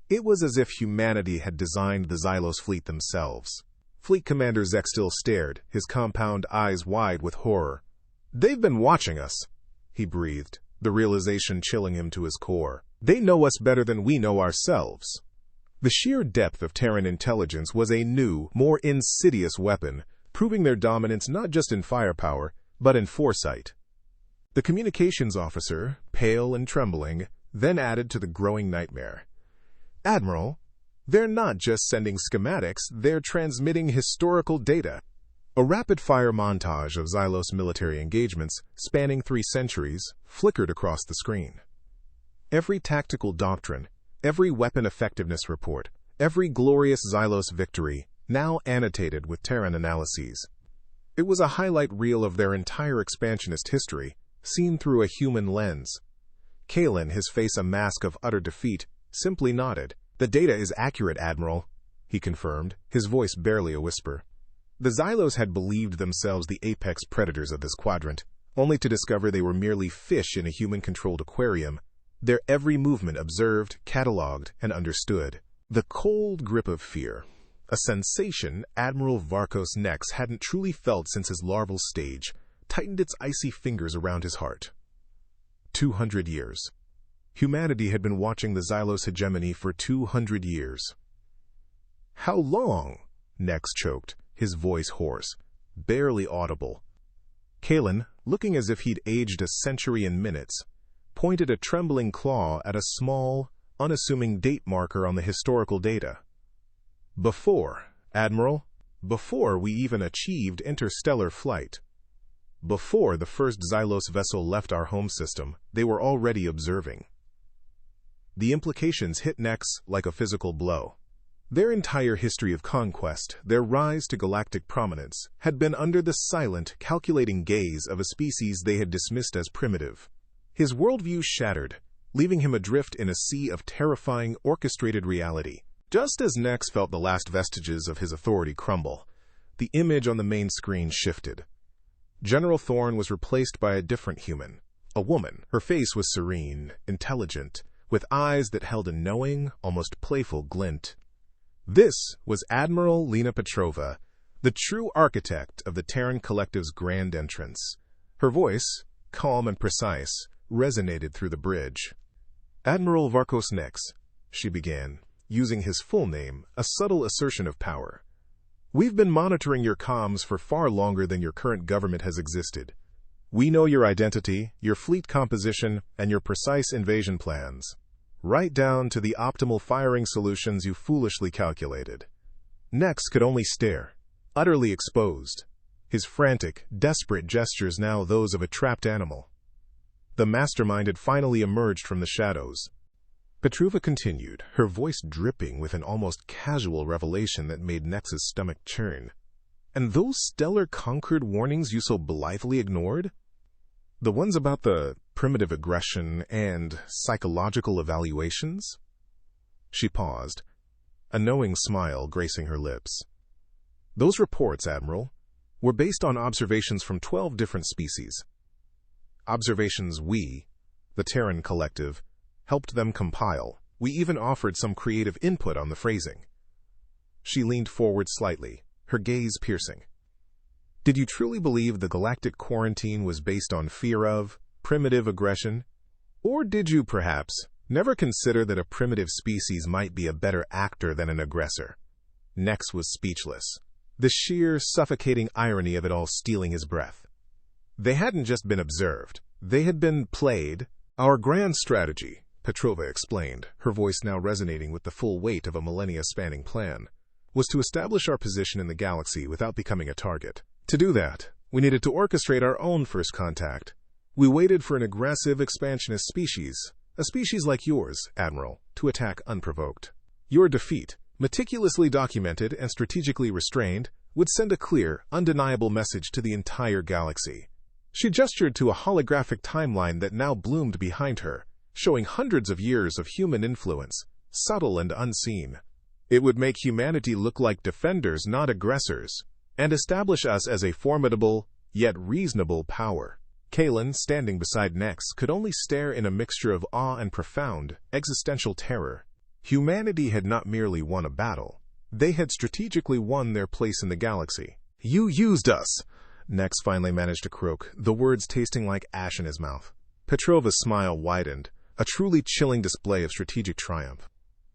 It was as if humanity had designed the Xylos fleet themselves. Fleet Commander Zek still stared, his compound eyes wide with horror. "They've been watching us," he breathed, the realization chilling him to his core. "They know us better than we know ourselves." The sheer depth of Terran intelligence was a new, more insidious weapon, proving their dominance not just in firepower, but in foresight. The communications officer, pale and trembling, then added to the growing nightmare. "Admiral, they're not just sending schematics, they're transmitting historical data." A rapid-fire montage of Xylos military engagements, spanning 3 centuries, flickered across the screen. Every tactical doctrine, every weapon effectiveness report, every glorious Xylos victory, now annotated with Terran analyses. It was a highlight reel of their entire expansionist history, seen through a human lens. Kalen, his face a mask of utter defeat, simply nodded. "The data is accurate, Admiral," he confirmed, his voice barely a whisper. The Xylos had believed themselves the apex predators of this quadrant, only to discover they were merely fish in a human-controlled aquarium, their every movement observed, catalogued, and understood. The cold grip of fear, a sensation Admiral Varkos Nex hadn't truly felt since his larval stage, tightened its icy fingers around his heart. 200 years. Humanity had been watching the Xylos Hegemony for 200 years. "How long?" Nex choked, his voice hoarse, barely audible. Kalen, looking as if he'd aged a century in minutes, pointed a trembling claw at a small, unassuming date marker on the historical data. "Before, Admiral, before we even achieved interstellar flight. Before the first Xylos vessel left our home system, they were already observing." The implications hit Nex like a physical blow. Their entire history of conquest, their rise to galactic prominence, had been under the silent, calculating gaze of a species they had dismissed as primitive. His worldview shattered, leaving him adrift in a sea of terrifying, orchestrated reality. Just as Nex felt the last vestiges of his authority crumble, the image on the main screen shifted. General Thorne was replaced by a different human, a woman. Her face was serene, intelligent, with eyes that held a knowing, almost playful glint. This was Admiral Lena Petrova, the true architect of the Terran Collective's grand entrance. Her voice, calm and precise, resonated through the bridge. "Admiral Varkos Nex," she began, using his full name, a subtle assertion of power. "We've been monitoring your comms for far longer than your current government has existed. We know your identity, your fleet composition, and your precise invasion plans, right down to the optimal firing solutions you foolishly calculated." Nex could only stare, utterly exposed, his frantic, desperate gestures now those of a trapped animal. The mastermind had finally emerged from the shadows. Petrova continued, her voice dripping with an almost casual revelation that made Nex's stomach churn. "And those stellar conquered warnings you so blithely ignored? The ones about the primitive aggression and psychological evaluations?" She paused, a knowing smile gracing her lips. "Those reports, Admiral, were based on observations from 12 different species. Observations we, the Terran Collective, helped them compile. We even offered some creative input on the phrasing." She leaned forward slightly, her gaze piercing. "Did you truly believe the galactic quarantine was based on fear of primitive aggression? Or did you, perhaps, never consider that a primitive species might be a better actor than an aggressor?" Nex was speechless, the sheer, suffocating irony of it all stealing his breath. They hadn't just been observed, they had been played. "Our grand strategy," Petrova explained, her voice now resonating with the full weight of a millennia-spanning plan, "was to establish our position in the galaxy without becoming a target. To do that, we needed to orchestrate our own first contact. We waited for an aggressive expansionist species, a species like yours, Admiral, to attack unprovoked. Your defeat, meticulously documented and strategically restrained, would send a clear, undeniable message to the entire galaxy." She gestured to a holographic timeline that now bloomed behind her, showing hundreds of years of human influence, subtle and unseen. "It would make humanity look like defenders, not aggressors, and establish us as a formidable, yet reasonable power." Kalen, standing beside Nex, could only stare in a mixture of awe and profound, existential terror. Humanity had not merely won a battle. They had strategically won their place in the galaxy. "You used us!" Nex finally managed to croak, the words tasting like ash in his mouth. Petrova's smile widened, a truly chilling display of strategic triumph.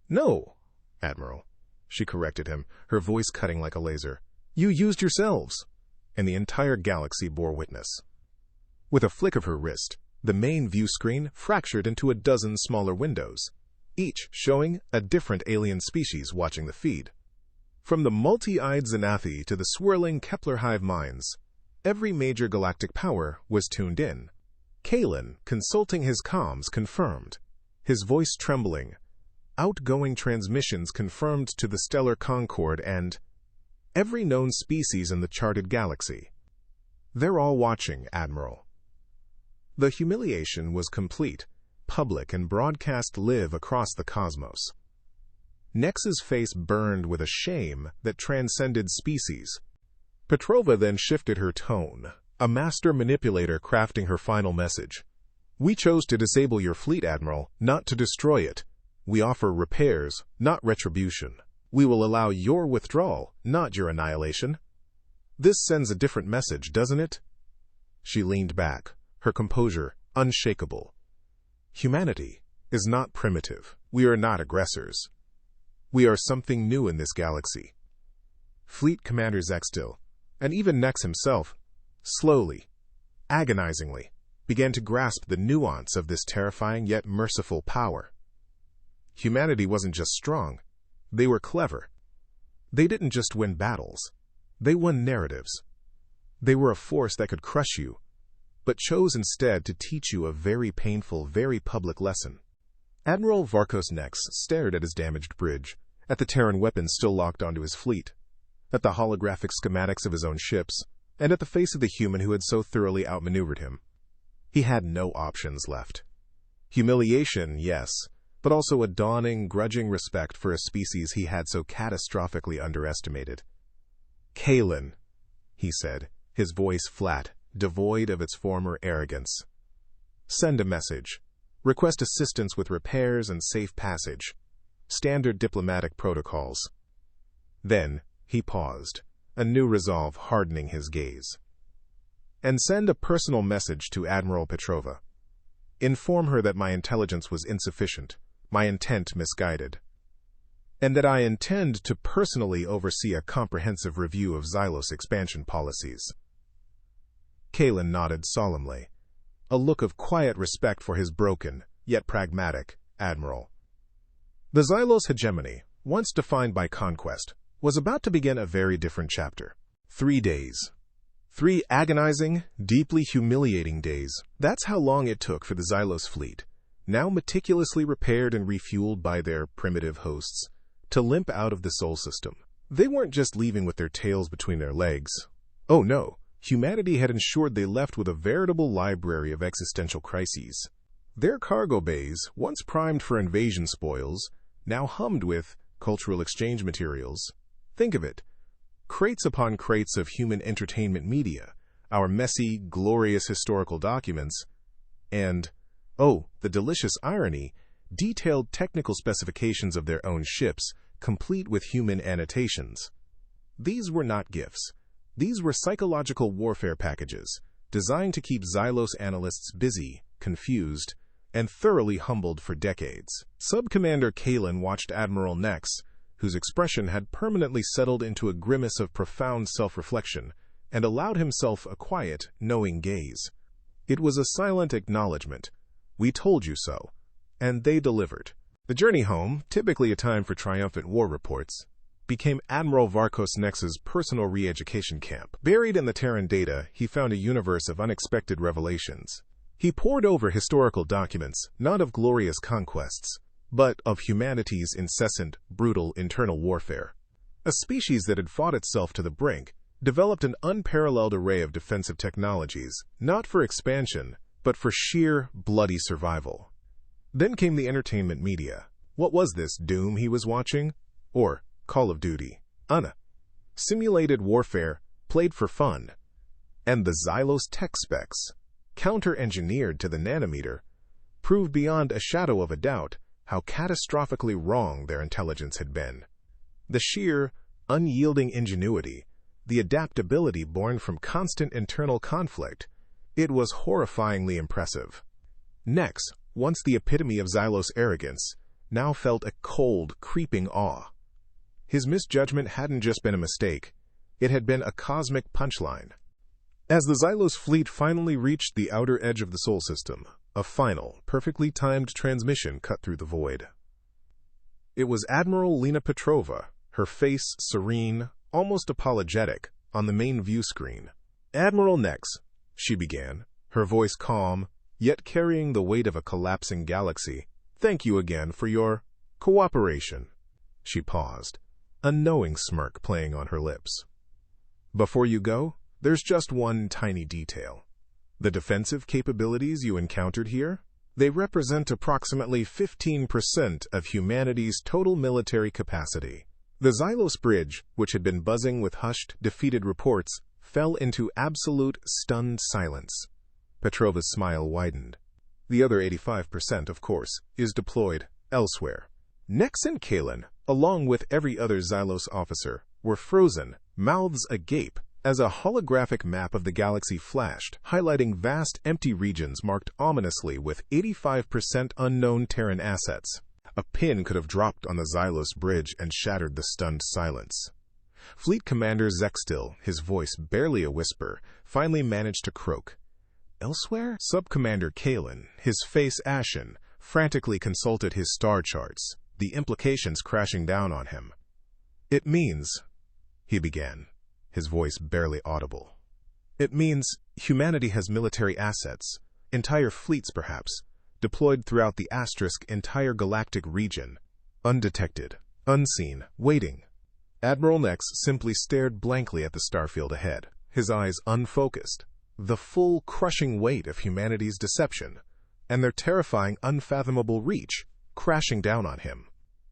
"No, Admiral," she corrected him, her voice cutting like a laser. "You used yourselves." And the entire galaxy bore witness. With a flick of her wrist, the main view screen fractured into a dozen smaller windows, each showing a different alien species watching the feed. From the multi-eyed Xanathi to the swirling Kepler hive minds, every major galactic power was tuned in. Kalen, consulting his comms, confirmed, his voice trembling. Outgoing transmissions confirmed to the Stellar Concord and Every known species in the charted galaxy. They're all watching, Admiral. The humiliation was complete, public, and broadcast live across the cosmos. Nex's face burned with a shame that transcended species. Petrova then shifted her tone, a master manipulator crafting her final message. We chose to disable your fleet, Admiral, not to destroy it. We offer repairs, not retribution. We will allow your withdrawal, not your annihilation. This sends a different message, doesn't it? She leaned back, her composure unshakable. Humanity is not primitive. We are not aggressors. We are something new in this galaxy. Fleet Commander Zextil, and even Nex himself, slowly, agonizingly, began to grasp the nuance of this terrifying yet merciful power. Humanity wasn't just strong. They were clever. They didn't just win battles. They won narratives. They were a force that could crush you, but chose instead to teach you a very painful, very public lesson. Admiral Varkos Nex stared at his damaged bridge, at the Terran weapons still locked onto his fleet, at the holographic schematics of his own ships, and at the face of the human who had so thoroughly outmaneuvered him. He had no options left. Humiliation, yes, but also a dawning, grudging respect for a species he had so catastrophically underestimated. Kalen, he said, his voice flat, devoid of its former arrogance. Send a message. Request assistance with repairs and safe passage. Standard diplomatic protocols. Then he paused, a new resolve hardening his gaze. And send a personal message to Admiral Petrova. Inform her that my intelligence was insufficient, my intent misguided, and that I intend to personally oversee a comprehensive review of Xylos expansion policies. Kalen nodded solemnly, a look of quiet respect for his broken, yet pragmatic, admiral. The Xylos Hegemony, once defined by conquest, was about to begin a very different chapter. 3 days. 3 agonizing, deeply humiliating days. That's how long it took for the Xylos fleet, now meticulously repaired and refueled by their primitive hosts, to limp out of the Sol system. They weren't just leaving with their tails between their legs. Oh no, humanity had ensured they left with a veritable library of existential crises. Their cargo bays, once primed for invasion spoils, now hummed with cultural exchange materials. Think of it. Crates upon crates of human entertainment media, our messy, glorious historical documents, and, oh, the delicious irony, detailed technical specifications of their own ships, complete with human annotations. These were not gifts. These were psychological warfare packages, designed to keep Xylos analysts busy, confused, and thoroughly humbled for decades. Sub-Commander Kalen watched Admiral Nex, whose expression had permanently settled into a grimace of profound self-reflection, and allowed himself a quiet, knowing gaze. It was a silent acknowledgement. We told you so. And they delivered. The journey home, typically a time for triumphant war reports, became Admiral Varkos Nex's personal re-education camp. Buried in the Terran data, he found a universe of unexpected revelations. He pored over historical documents, not of glorious conquests, but of humanity's incessant, brutal internal warfare. A species that had fought itself to the brink, developed an unparalleled array of defensive technologies, not for expansion, but for sheer, bloody survival. Then came the entertainment media. What was this Doom he was watching? Or Call of Duty? Simulated warfare, played for fun. And the Xylos tech specs, counter-engineered to the nanometer, proved beyond a shadow of a doubt how catastrophically wrong their intelligence had been. The sheer, unyielding ingenuity, the adaptability born from constant internal conflict, it was horrifyingly impressive. Nex, once the epitome of Xylos arrogance, now felt a cold, creeping awe. His misjudgment hadn't just been a mistake, it had been a cosmic punchline. As the Xylos fleet finally reached the outer edge of the Sol system, a final, perfectly timed transmission cut through the void. It was Admiral Lena Petrova, her face serene, almost apologetic, on the main view screen. Admiral Nex, she began, her voice calm, yet carrying the weight of a collapsing galaxy. Thank you again for your cooperation. She paused, a knowing smirk playing on her lips. "Before you go, there's just one tiny detail. The defensive capabilities you encountered here, they represent approximately 15% of humanity's total military capacity." The Xylos bridge, which had been buzzing with hushed, defeated reports, fell into absolute, stunned silence. Petrova's smile widened. "The other 85%, of course, is deployed elsewhere." Nex and Kalin, along with every other Xylos officer, were frozen, mouths agape, as a holographic map of the galaxy flashed, highlighting vast empty regions marked ominously with 85% unknown Terran assets. A pin could have dropped on the Xylos bridge and shattered the stunned silence. Fleet Commander Zextil, his voice barely a whisper, finally managed to croak. "Elsewhere?" Sub-Commander Kalin, his face ashen, frantically consulted his star charts, the implications crashing down on him. "It means," he began, his voice barely audible. "It means humanity has military assets, entire fleets perhaps, deployed throughout the entire galactic region, undetected, unseen, waiting." Admiral Nex simply stared blankly at the starfield ahead, his eyes unfocused, the full, crushing weight of humanity's deception, and their terrifying, unfathomable reach, crashing down on him.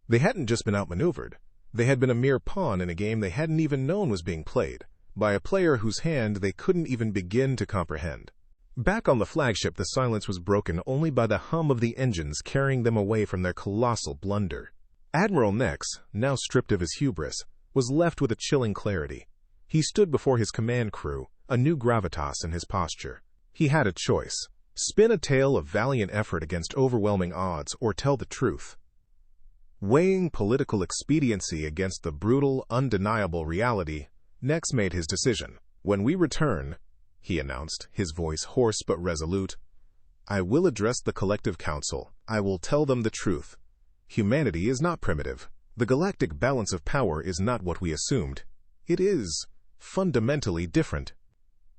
They hadn't just been outmaneuvered. They had been a mere pawn in a game they hadn't even known was being played, by a player whose hand they couldn't even begin to comprehend. Back on the flagship, the silence was broken only by the hum of the engines carrying them away from their colossal blunder. Admiral Nex, now stripped of his hubris, was left with a chilling clarity. He stood before his command crew, a new gravitas in his posture. He had a choice: spin a tale of valiant effort against overwhelming odds, or tell the truth. Weighing political expediency against the brutal, undeniable reality, Nex made his decision. "When we return," he announced, his voice hoarse but resolute, "I will address the Collective Council. I will tell them the truth. Humanity is not primitive. The galactic balance of power is not what we assumed. It is fundamentally different."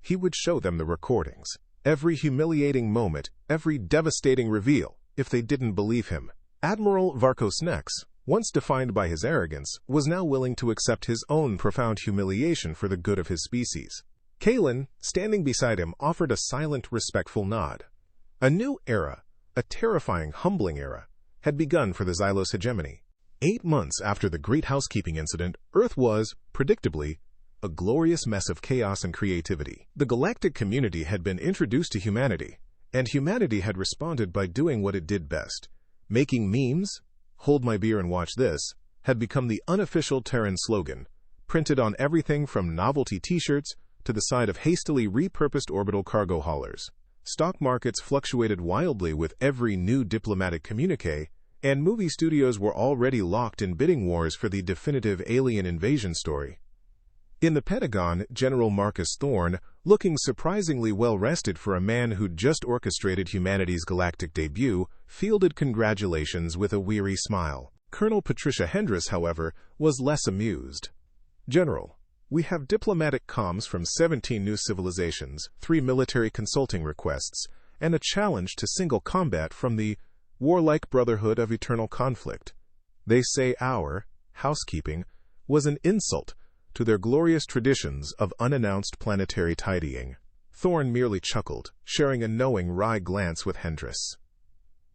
He would show them the recordings, every humiliating moment, every devastating reveal, if they didn't believe him. Admiral Varkos Nex, once defined by his arrogance, was now willing to accept his own profound humiliation for the good of his species. Kalin, standing beside him, offered a silent, respectful nod. A new era, a terrifying, humbling era, had begun for the Xylos Hegemony. 8 months after the Great Housekeeping Incident, Earth was, predictably, a glorious mess of chaos and creativity. The galactic community had been introduced to humanity, and humanity had responded by doing what it did best. Making memes, "Hold my beer and watch this," had become the unofficial Terran slogan, printed on everything from novelty t-shirts to the side of hastily repurposed orbital cargo haulers. Stock markets fluctuated wildly with every new diplomatic communique, and movie studios were already locked in bidding wars for the definitive alien invasion story. In the Pentagon, General Marcus Thorne, looking surprisingly well-rested for a man who'd just orchestrated humanity's galactic debut, fielded congratulations with a weary smile. Colonel Patricia Hendress, however, was less amused. "General, we have diplomatic comms from 17 new civilizations, 3 military consulting requests, and a challenge to single combat from the warlike Brotherhood of Eternal Conflict. They say our housekeeping was an insult to their glorious traditions of unannounced planetary tidying." Thorne merely chuckled, sharing a knowing wry glance with Hendress.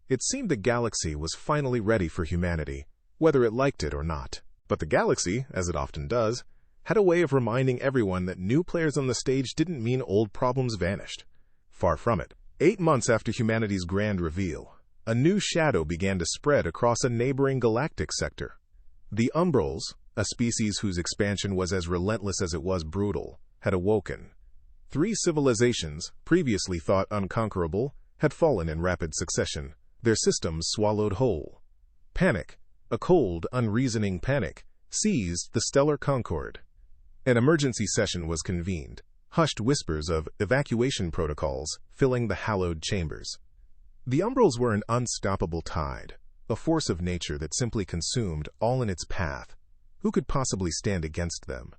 It seemed the galaxy was finally ready for humanity, whether it liked it or not. But the galaxy, as it often does, had a way of reminding everyone that new players on the stage didn't mean old problems vanished. Far from it. 8 months after humanity's grand reveal, a new shadow began to spread across a neighboring galactic sector. The Umbrals, a species whose expansion was as relentless as it was brutal, had awoken. 3 civilizations, previously thought unconquerable, had fallen in rapid succession, their systems swallowed whole. Panic, a cold, unreasoning panic, seized the stellar concord. An emergency session was convened, hushed whispers of evacuation protocols filling the hallowed chambers. The Umbrals were an unstoppable tide, a force of nature that simply consumed all in its path. Who could possibly stand against them?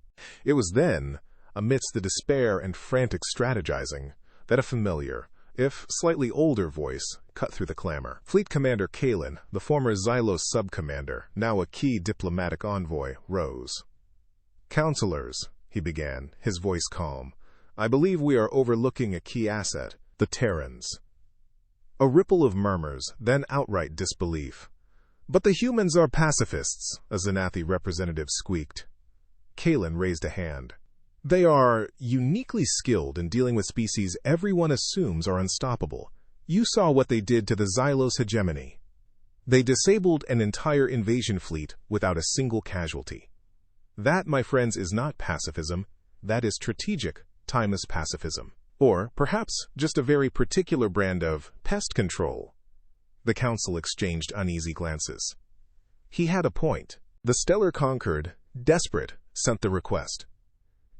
It was then, amidst the despair and frantic strategizing, that a familiar, if slightly older voice cut through the clamor. Fleet Commander Kalin, the former Xylos sub-commander, now a key diplomatic envoy, rose. "Counselors," he began, his voice calm, "I believe we are overlooking a key asset, the Terrans." A ripple of murmurs, then outright disbelief. "But the humans are pacifists," a Xanathi representative squeaked. Kalin raised a hand. "They are uniquely skilled in dealing with species everyone assumes are unstoppable. You saw what they did to the Xylos Hegemony. They disabled an entire invasion fleet without a single casualty. That, my friends, is not pacifism. That is strategic, timeless pacifism. Or, perhaps, just a very particular brand of pest control." The council exchanged uneasy glances. He had a point. The Stellar Concord, desperate, sent the request.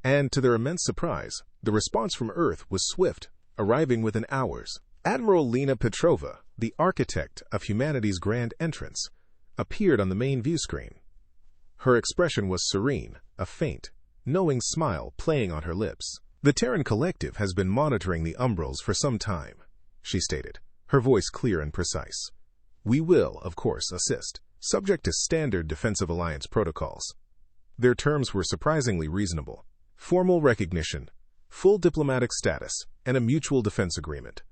And, to their immense surprise, the response from Earth was swift, arriving within hours. Admiral Lena Petrova, the architect of humanity's grand entrance, appeared on the main view screen. Her expression was serene, a faint, knowing smile playing on her lips. "The Terran Collective has been monitoring the Umbrals for some time," she stated, her voice clear and precise. "We will, of course, assist, subject to standard Defensive Alliance protocols." Their terms were surprisingly reasonable. Formal recognition, full diplomatic status, and a mutual defense agreement.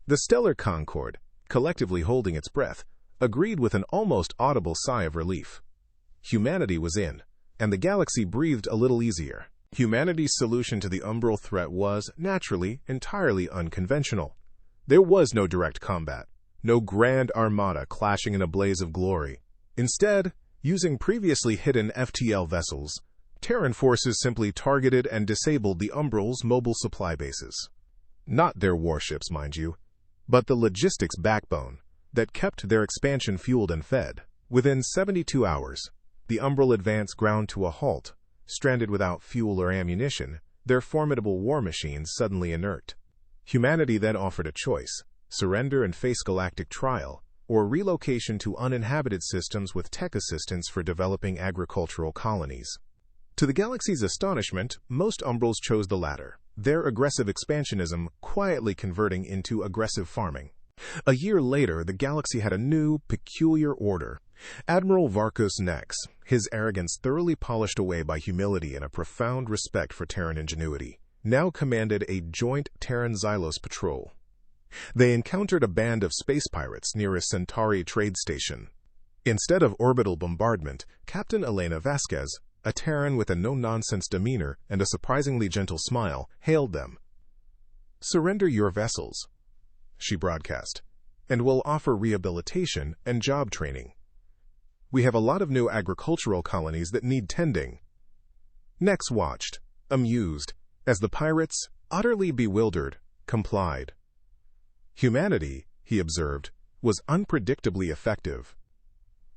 The Stellar Concord, collectively holding its breath, agreed with an almost audible sigh of relief. Humanity was in, and the galaxy breathed a little easier. Humanity's solution to the Umbral threat was, naturally, entirely unconventional. There was no direct combat, no grand armada clashing in a blaze of glory. Instead, using previously hidden FTL vessels, Terran forces simply targeted and disabled the Umbral's mobile supply bases. Not their warships, mind you, but the logistics backbone that kept their expansion fueled and fed. Within 72 hours, the Umbral advance ground to a halt, stranded without fuel or ammunition, their formidable war machines suddenly inert. Humanity then offered a choice: surrender and face galactic trial, or relocation to uninhabited systems with tech assistance for developing agricultural colonies. To the galaxy's astonishment, most Umbrals chose the latter, their aggressive expansionism quietly converting into aggressive farming. A year later, the galaxy had a new, peculiar order. Admiral Varkos Nex, his arrogance thoroughly polished away by humility and a profound respect for Terran ingenuity, now commanded a joint Terran-Xylos patrol. They encountered a band of space pirates near a Centauri trade station. Instead of orbital bombardment, Captain Elena Vasquez, a Terran with a no-nonsense demeanor and a surprisingly gentle smile, hailed them. "Surrender your vessels," she broadcast, "and we'll offer rehabilitation and job training. We have a lot of new agricultural colonies that need tending." Nex watched, amused, as the pirates, utterly bewildered, complied. Humanity, he observed, was unpredictably effective.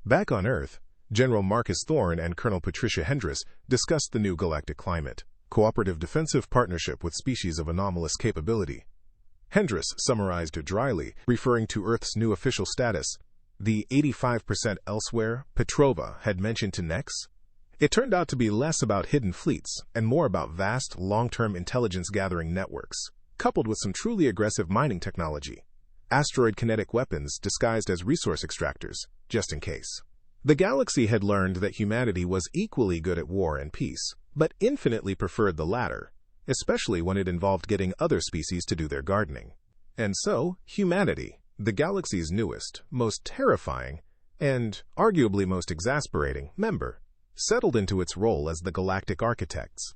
Back on Earth, General Marcus Thorne and Colonel Patricia Hendris discussed the new galactic climate, cooperative defensive partnership with species of anomalous capability. Hendris summarized dryly, referring to Earth's new official status, the 85% elsewhere Petrova had mentioned to Nex. It turned out to be less about hidden fleets and more about vast, long-term intelligence-gathering networks, coupled with some truly aggressive mining technology. Asteroid kinetic weapons disguised as resource extractors, just in case. The galaxy had learned that humanity was equally good at war and peace, but infinitely preferred the latter, especially when it involved getting other species to do their gardening. And so, humanity, the galaxy's newest, most terrifying, and arguably most exasperating member, settled into its role as the galactic architects.